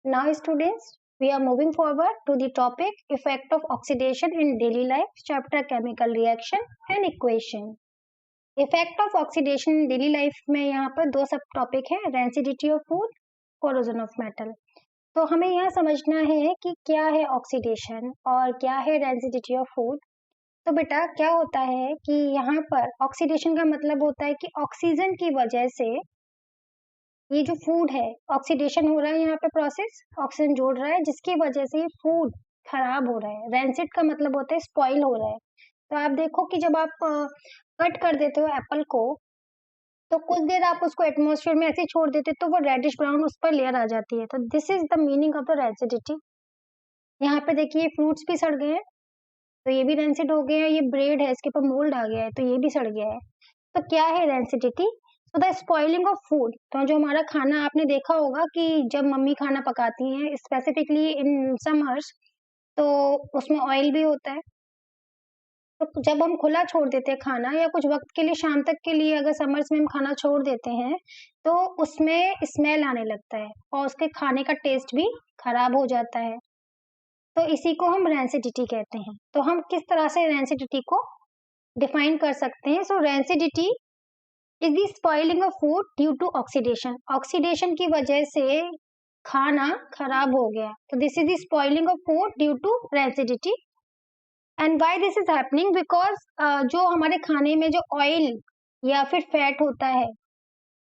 Now, students, we are moving forward to the topic effect of oxidation in daily life, chapter chemical reaction and equation. Effect of oxidation in daily life में यहाँ पर दो सब topic है, rancidity of food, corrosion of metal. तो हमें यहाँ समझना है कि क्या है ऑक्सीडेशन और क्या है रेंसिडिटी ऑफ फूड। तो बेटा क्या होता है कि यहाँ पर ऑक्सीडेशन का मतलब होता है कि ऑक्सीजन की वजह से ये जो फूड है, ऑक्सीडेशन हो रहा है, यहाँ पे प्रोसेस ऑक्सीजन जोड़ रहा है जिसकी वजह से ये फूड खराब हो रहा है। रेंसिड का मतलब होता है स्पॉइल हो रहा है। तो आप देखो कि जब आप कट कर देते हो एप्पल को, तो कुछ देर आप उसको एटमॉस्फेयर में ऐसे छोड़ देते तो वो रेडिश ब्राउन उस पर लेयर आ जाती है। तो this is the meaning of the rancidity. यहाँ पे देखिए फ्रूट्स भी सड़ गए हैं, तो ये भी रेंसिड हो गए हैं। ये ब्रेड है, इसके ऊपर मोल्ड आ गया है, तो ये भी सड़ गया है। तो क्या है रेंसिडिटी? तो द स्पॉइलिंग ऑफ फूड। तो जो हमारा खाना, आपने देखा होगा कि जब मम्मी खाना पकाती हैं स्पेसिफिकली इन समर्स, तो उसमें ऑयल भी होता है। तो जब हम खुला छोड़ देते हैं खाना, या कुछ वक्त के लिए शाम तक के लिए अगर समर्स में हम खाना छोड़ देते हैं, तो उसमें स्मेल आने लगता है और उसके खाने का टेस्ट भी खराब हो जाता है। तो इसी को हम रेंसिडिटी कहते हैं। तो हम किस तरह से रेंसिडिटी को डिफाइन कर सकते हैं? So rancidity is the spoiling of food due to oxidation. Oxidation की वजह से खाना खराब हो गया, तो this is the spoiling of food due to rancidity. And why this is happening? Because जो हमारे खाने में जो ऑयल या फिर फैट होता है,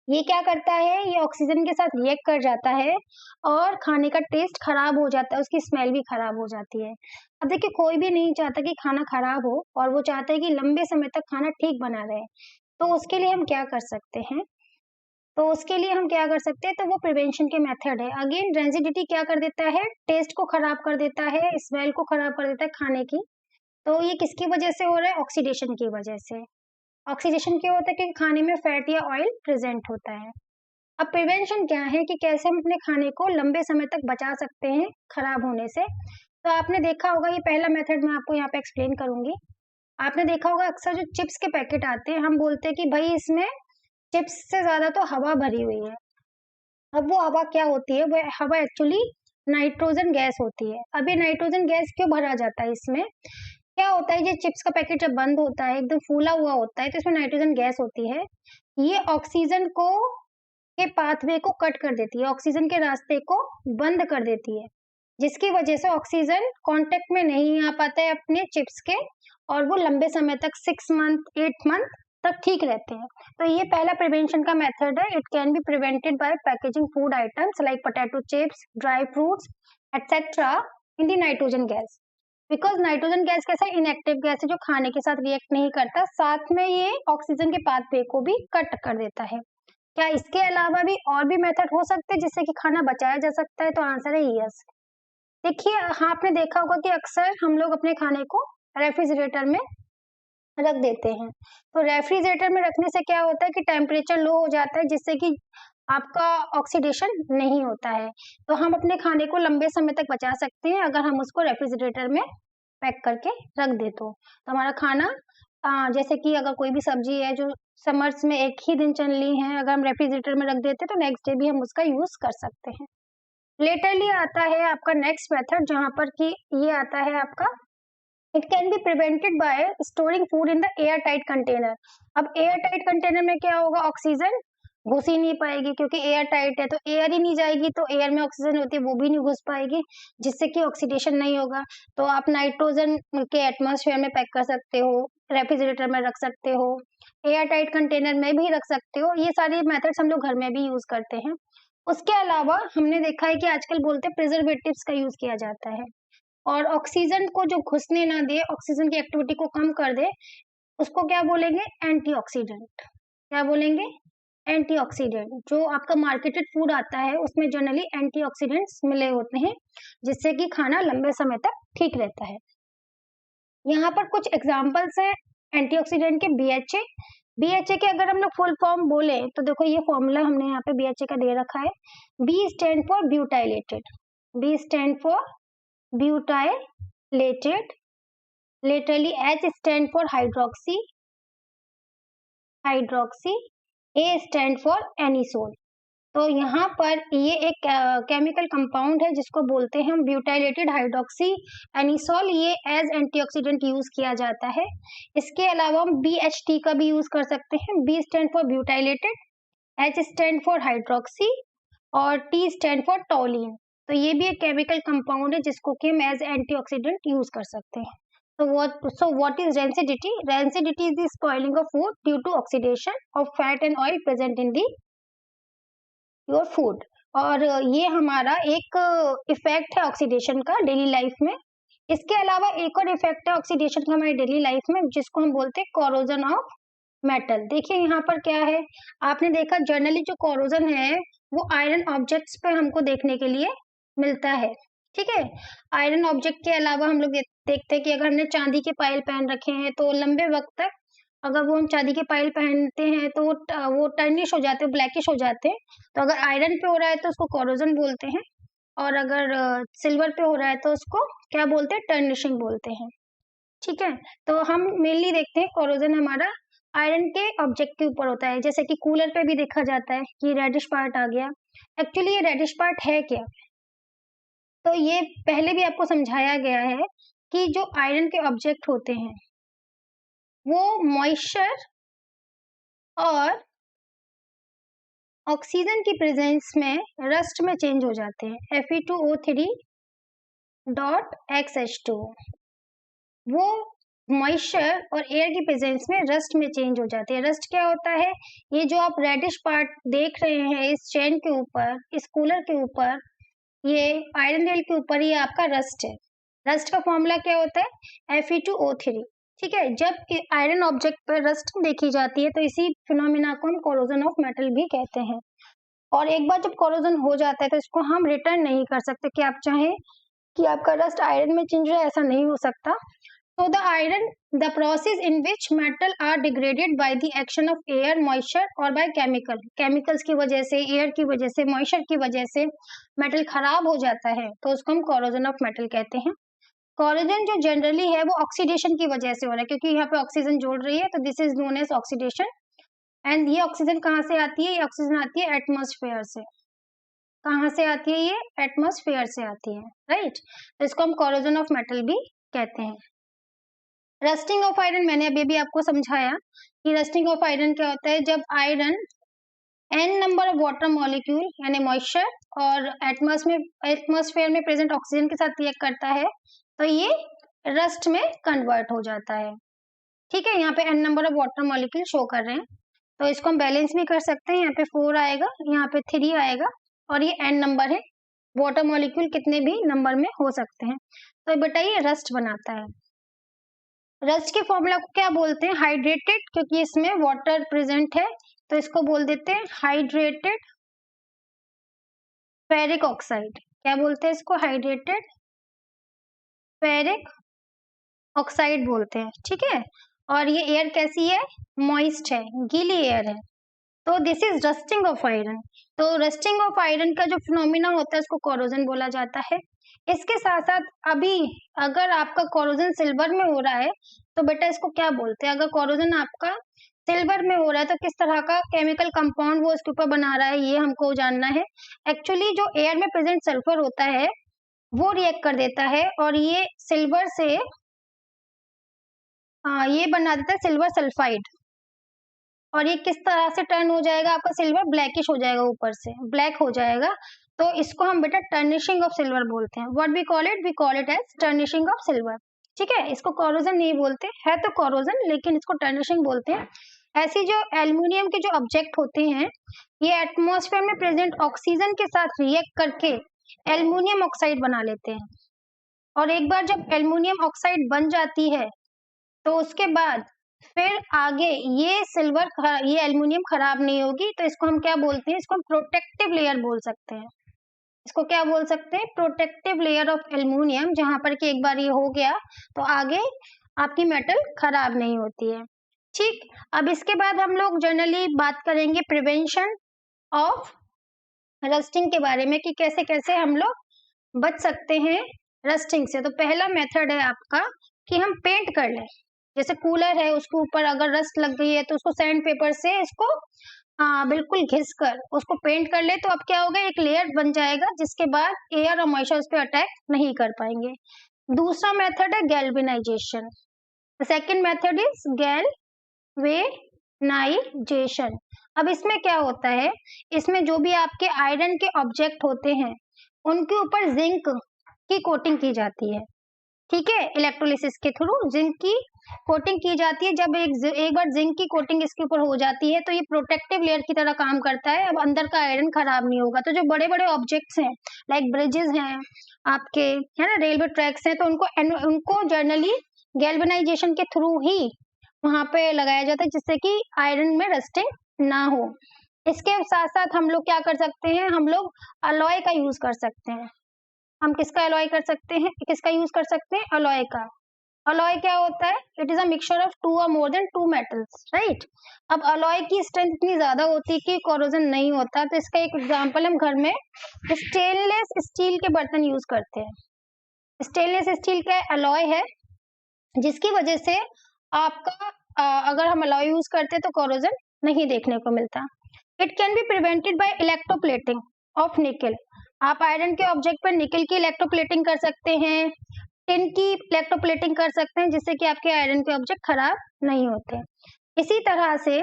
ये क्या करता है, ये ऑक्सीजन के साथ रिएक्ट कर जाता है और खाने का टेस्ट खराब हो जाता है, उसकी स्मेल भी खराब हो जाती है। अब देखिए कोई भी नहीं चाहता कि खाना खराब हो, और वो चाहता है कि लंबे समय तक खाना ठीक बना रहे। तो उसके लिए हम क्या कर सकते हैं? तो वो प्रिवेंशन के मेथड है। अगेन रेंसिडिटी क्या कर देता है? टेस्ट को खराब कर देता है, स्मेल को खराब कर देता है खाने की। तो ये किसकी वजह से हो रहा है? ऑक्सीडेशन की वजह से। ऑक्सीडेशन क्यों होता है? क्योंकि खाने में फैट या ऑयल प्रेजेंट होता है। अब प्रिवेंशन क्या है कि कैसे हम अपने खाने को लंबे समय तक बचा सकते हैं खराब होने से। तो आपने देखा होगा, ये पहला मेथड मैं आपको यहाँ पे एक्सप्लेन करूंगी। आपने देखा होगा अक्सर जो चिप्स के पैकेट आते हैं, हम बोलते हैं कि भाई इसमें चिप्स से ज्यादा तो हवा भरी हुई है। अब वो हवा क्या होती है? वो हवा एक्चुअली नाइट्रोजन गैस होती है। अब ये नाइट्रोजन गैस क्यों भरा जाता है इसमें? क्या होता है, ये चिप्स का पैकेट जब बंद होता है, एकदम फूला हुआ होता है, तो इसमें नाइट्रोजन गैस होती है। ये ऑक्सीजन को के पाथवे को कट कर देती है, ऑक्सीजन के रास्ते को बंद कर देती है, जिसकी वजह से ऑक्सीजन कांटेक्ट में नहीं आ पाता है अपने चिप्स के, और वो लंबे समय तक 6 मंथ 8 मंथ तक ठीक रहते हैं। तो ये पहला प्रिवेंशन का मेथड है। It can be prevented by packaging food items like potato chips, dry fruits etcetera in the nitrogen gas. Because nitrogen gas कैसा इनएक्टिव गैस है जो खाने के साथ रिएक्ट नहीं करता, साथ में ये ऑक्सीजन के पाथवे को भी कट कर देता है। क्या इसके अलावा भी और भी मेथड हो सकते हैं जिससे कि खाना बचाया जा सकता है? तो आंसर है यस। देखिए, हाँ, आपने देखा होगा कि अक्सर हम लोग अपने खाने को रेफ्रिजरेटर में रख देते हैं। तो रेफ्रिजरेटर में रखने से क्या होता है कि टेम्परेचर लो हो जाता है, जिससे कि आपका ऑक्सीडेशन नहीं होता है। तो हम अपने खाने को लंबे समय तक बचा सकते हैं अगर हम उसको रेफ्रिजरेटर में पैक करके रख दे। तो हमारा खाना जैसे कि अगर कोई भी सब्जी है जो समर्स में एक ही दिन चलनी है, अगर हम रेफ्रिजरेटर में रख देते तो नेक्स्ट डे भी हम उसका यूज कर सकते हैं। लेटरली आता है आपका नेक्स्ट मेथड, जहां पर कि ये आता है आपका, it can be prevented by storing food in the air tight container. अब एयर टाइट कंटेनर में क्या होगा? ऑक्सीजन घुस ही नहीं पाएगी, क्योंकि एयर टाइट है, तो एयर ही नहीं जाएगी, तो एयर में ऑक्सीजन होती है वो भी नहीं घुस पाएगी, जिससे कि ऑक्सीडेशन नहीं होगा। तो आप नाइट्रोजन के एटमॉस्फेयर में पैक कर सकते हो, रेफ्रिजरेटर में रख सकते हो, एयर टाइट कंटेनर में भी रख सकते हो। ये सारे मेथड्स हम लोग घर में भी यूज करते हैं। उसके अलावा हमने देखा है कि आजकल बोलते हैं प्रिजर्वेटिव्स का यूज किया जाता है, और ऑक्सीजन को जो घुसने ना दे, ऑक्सीजन की एक्टिविटी को कम कर दे, उसको क्या बोलेंगे? एंटीऑक्सीडेंट। क्या बोलेंगे? एंटीऑक्सीडेंट। जो आपका मार्केटेड फूड आता है उसमें जनरली एंटीऑक्सीडेंट्स मिले होते हैं, जिससे कि खाना लंबे समय तक ठीक रहता है। यहाँ पर कुछ एग्जांपल्स हैं एंटीऑक्सीडेंट के। बीएचए। बीएचए के अगर हम लोग फुल फॉर्म बोले तो देखो, ये फॉर्मूला हमने यहाँ पे बीएचए का दे रखा है। B stand for butylated. B stand for butylated. Literally, H stand for hydroxy. A stand for anisole. तो यहाँ पर ये एक केमिकल कंपाउंड है जिसको बोलते हैं हम ब्यूटाइलेटेड हाइड्रोक्सी एनिसोल। ये एज एंटीऑक्सीडेंट यूज किया जाता है। इसके अलावा हम BHT का भी यूज कर सकते हैं। B stand for butylated, H stand for hydroxy और T स्टैंड फॉर टोलिन। तो ये भी एक केमिकल कंपाउंड है जिसको कि हम एज एंटीऑक्सीडेंट यूज कर सकते हैं। So what is rancidity? Rancidity is the spoiling of food due to oxidation of fat and oil present in the your food। और ये हमारा एक इफेक्ट है ऑक्सीडेशन का डेली लाइफ में। इसके अलावा एक और इफेक्ट है ऑक्सीडेशन का हमारी डेली लाइफ में जिसको हम बोलते हैं कोरोजन ऑफ मेटल। देखिए यहाँ पर क्या है, आपने देखा जनरली जो कोरोजन है वो आयरन ऑब्जेक्ट्स पे हमको देखने के लिए मिलता है। ठीक है, आयरन ऑब्जेक्ट के अलावा हम लोग देखते हैं कि अगर हमने चांदी के पायल पहन रखे हैं तो लंबे वक्त तक अगर वो हम चांदी के पायल पहनते हैं तो वो टर्निश हो जाते हैं, ब्लैकिश हो जाते हैं। तो अगर आयरन पे हो रहा है तो उसको कोरोजन बोलते हैं, और अगर सिल्वर पे हो रहा है तो उसको क्या बोलते हैं, टर्निशिंग बोलते हैं। ठीक है, तो हम मेनली देखते हैं कोरोजन हमारा आयरन के ऑब्जेक्ट के ऊपर होता है। जैसे कि कूलर पे भी देखा जाता है कि रेडिश पार्ट आ गया। एक्चुअली ये रेडिश पार्ट है क्या, तो ये पहले भी आपको समझाया गया है कि जो आयरन के ऑब्जेक्ट होते हैं वो मॉइस्चर और ऑक्सीजन की प्रेजेंस में रस्ट में चेंज हो जाते हैं। Fe2O3.XH2 वो मॉइस्चर और एयर की प्रेजेंस में रस्ट में चेंज हो जाते हैं। रस्ट क्या होता है, ये जो आप रेडिश पार्ट देख रहे हैं इस चेन के ऊपर, इस कूलर के ऊपर, ये आयरन रेल के ऊपर, ये आपका रस्ट है। रस्ट का फॉर्मूला क्या होता है, Fe2O3। ठीक है, जब आयरन ऑब्जेक्ट पर रस्ट देखी जाती है तो इसी फिनोमिना को हम कोरोजन ऑफ मेटल भी कहते हैं। और एक बार जब कोरोजन हो जाता है तो इसको हम रिटर्न नहीं कर सकते कि आप चाहें कि आपका रस्ट आयरन में चेंज हो, ऐसा नहीं हो सकता। So the process in which metal are degraded by the action of air, moisture और by chemicals की वजह से, एयर की वजह से, मॉइस्चर की वजह से मेटल खराब हो जाता है तो उसको हम कोरोजन ऑफ मेटल कहते हैं। कोरोजन जो जनरली है वो ऑक्सीडेशन की वजह से हो रहा है, क्योंकि यहाँ पे ऑक्सीजन जोड़ रही है, तो this is known as oxidation. And ये ऑक्सीजन कहाँ से आती है, ये ऑक्सीजन आती है एटमॉस्फेयर से। कहाँ से आती है, ये एटमॉस्फेयर से आती है, राइट। तो इसको हम कोरोजन ऑफ मेटल भी कहते हैं। रस्टिंग ऑफ आयरन, मैंने अभी भी आपको समझाया कि रस्टिंग ऑफ आयरन क्या होता है, जब iron n number of water molecule यानी मॉइस्चर और एटमॉस्फेयर में प्रेजेंट ऑक्सीजन के साथ रिएक्ट करता है तो ये रस्ट में कन्वर्ट हो जाता है। ठीक है, यहाँ पे n number of water molecule show कर रहे हैं, तो इसको हम बैलेंस भी कर सकते हैं। यहाँ पे 4 आएगा, यहाँ पे 3 आएगा, और ये n नंबर है। वाटर मॉलिक्यूल कितने भी नंबर में हो सकते हैं। तो बेटा ये रस्ट बनाता है। रस्ट के फॉर्मूला को क्या बोलते हैं, हाइड्रेटेड, क्योंकि इसमें वाटर प्रेजेंट है तो इसको बोल देते हैं हाइड्रेटेड फेरिक ऑक्साइड। क्या बोलते हैं इसको, हाइड्रेटेड फेरिक ऑक्साइड बोलते हैं। ठीक है, और ये एयर कैसी है, मॉइस्ट है, गीली एयर है। तो this is rusting of iron. तो रस्टिंग ऑफ आयरन का जो फिनोमिना होता है उसको कोरोजन बोला जाता है। इसके साथ साथ अभी अगर आपका कोरोजन सिल्वर में हो रहा है तो बेटा इसको क्या बोलते हैं, अगर कोरोजन आपका सिल्वर में हो रहा है तो किस तरह का केमिकल कंपाउंड वो इसके ऊपर बना रहा है ये हमको जानना है। एक्चुअली जो एयर में प्रेजेंट सल्फर होता है वो रिएक्ट कर देता है और ये सिल्वर से ये बना देता है सिल्वर सल्फाइड, और ये किस तरह से टर्न हो जाएगा, आपका सिल्वर ब्लैकिश हो जाएगा, ऊपर से ब्लैक हो जाएगा। तो इसको हम बेटा टर्निशिंग ऑफ सिल्वर बोलते हैं। What we call it as tarnishing of silver. ठीक है, इसको कोरोजन नहीं बोलते, है तो कोरोजन लेकिन इसको टर्निशिंग बोलते हैं। ऐसी जो एल्युमिनियम के जो ऑब्जेक्ट होते हैं ये एटमॉस्फेयर में प्रेजेंट ऑक्सीजन के साथ रिएक्ट करके एल्युमिनियम ऑक्साइड बना लेते हैं, और एक बार जब एल्युमिनियम ऑक्साइड बन जाती है तो उसके बाद फिर आगे ये एल्युमिनियम खराब नहीं होगी। तो इसको हम क्या बोलते हैं, इसको हम प्रोटेक्टिव लेयर बोल सकते हैं। इसको क्या बोल सकते हैं, प्रोटेक्टिव लेयर ऑफ एल्युमिनियम, जहां पर कि एक बार ये हो गया तो आगे आपकी मेटल खराब नहीं होती है। ठीक, अब इसके बाद हम लोग जनरली बात करेंगे प्रिवेंशन ऑफ रस्टिंग के बारे में कि कैसे कैसे हम लोग बच सकते हैं रस्टिंग से। तो पहला मेथड है आपका कि हम पेंट कर लें। जैसे कूलर है उसके ऊपर अगर रस्ट लग गई है तो उसको सैंड पेपर से इसको हाँ, बिल्कुल घिस कर उसको पेंट कर ले तो अब क्या होगा, एक लेयर बन जाएगा जिसके बाद एयर और मॉइस्चर उस पे अटैक नहीं कर पाएँगे। दूसरा मेथड है galvanisation. The second method is galvanisation. अब इसमें क्या होता है, इसमें जो भी आपके आयरन के ऑब्जेक्ट होते हैं, उनके ऊपर जिंक की कोटिंग की जाती है। ठीक है, इलेक्ट्रोलिसिस के थ्रू जिंक की कोटिंग की जाती है। जब एक बार जिंक की कोटिंग इसके ऊपर हो जाती है तो ये प्रोटेक्टिव लेयर की तरह काम करता है। अब अंदर का आयरन खराब नहीं होगा। तो जो बड़े बड़े ऑब्जेक्ट्स हैं, लाइक ब्रिजेस हैं आपके, है ना, रेलवे ट्रैक्स हैं, तो उनको जर्नली गैल्वेनाइजेशन के थ्रू ही वहां पे लगाया जाता है, जिससे कि आयरन में रस्टिंग ना हो। इसके साथ साथ हम लोग क्या कर सकते हैं, हम लोग अलॉय का यूज कर सकते हैं। हम किसका अलॉय कर सकते हैं, किसका यूज कर सकते हैं, अलॉय का। अलॉय क्या होता है, it is a mixture of two और more than two metals, right. अब अलॉय की स्ट्रेंथ इतनी ज्यादा होती है कि कोरोजन नहीं होता। तो इसका एक एग्जांपल हम घर में स्टेनलेस स्टील के बर्तन यूज करते हैं। स्टेनलेस स्टील का अलॉय है जिसकी वजह से आपका अगर हम अलॉय यूज करते हैं तो कोरोजन नहीं देखने को मिलता। It can be prevented by electroplating of निकल। आप आयरन के ऑब्जेक्ट पर निकल की इलेक्ट्रोप्लेटिंग कर सकते हैं, टिन की इलेक्ट्रोप्लेटिंग कर सकते हैं, जिससे कि आपके आयरन के ऑब्जेक्ट खराब नहीं होते। इसी तरह से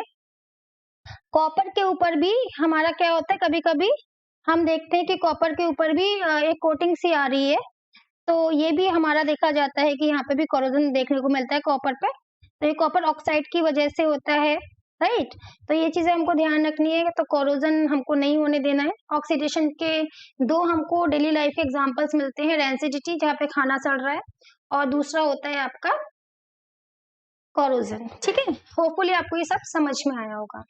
कॉपर के ऊपर भी हमारा क्या होता है, कभी कभी हम देखते हैं कि कॉपर के ऊपर भी एक कोटिंग सी आ रही है। तो ये भी हमारा देखा जाता है कि यहाँ पे भी कोरोजन देखने को मिलता है कॉपर पे। तो ये कॉपर ऑक्साइड की वजह से होता है, राइट। तो ये चीजें हमको ध्यान रखनी है। तो कोरोजन हमको नहीं होने देना है। ऑक्सीडेशन के दो हमको डेली लाइफ के एग्जांपल्स मिलते हैं, रेंसिडिटी जहाँ पे खाना सड़ रहा है, और दूसरा होता है आपका कोरोजन। ठीक है, होपफुली आपको ये सब समझ में आया होगा।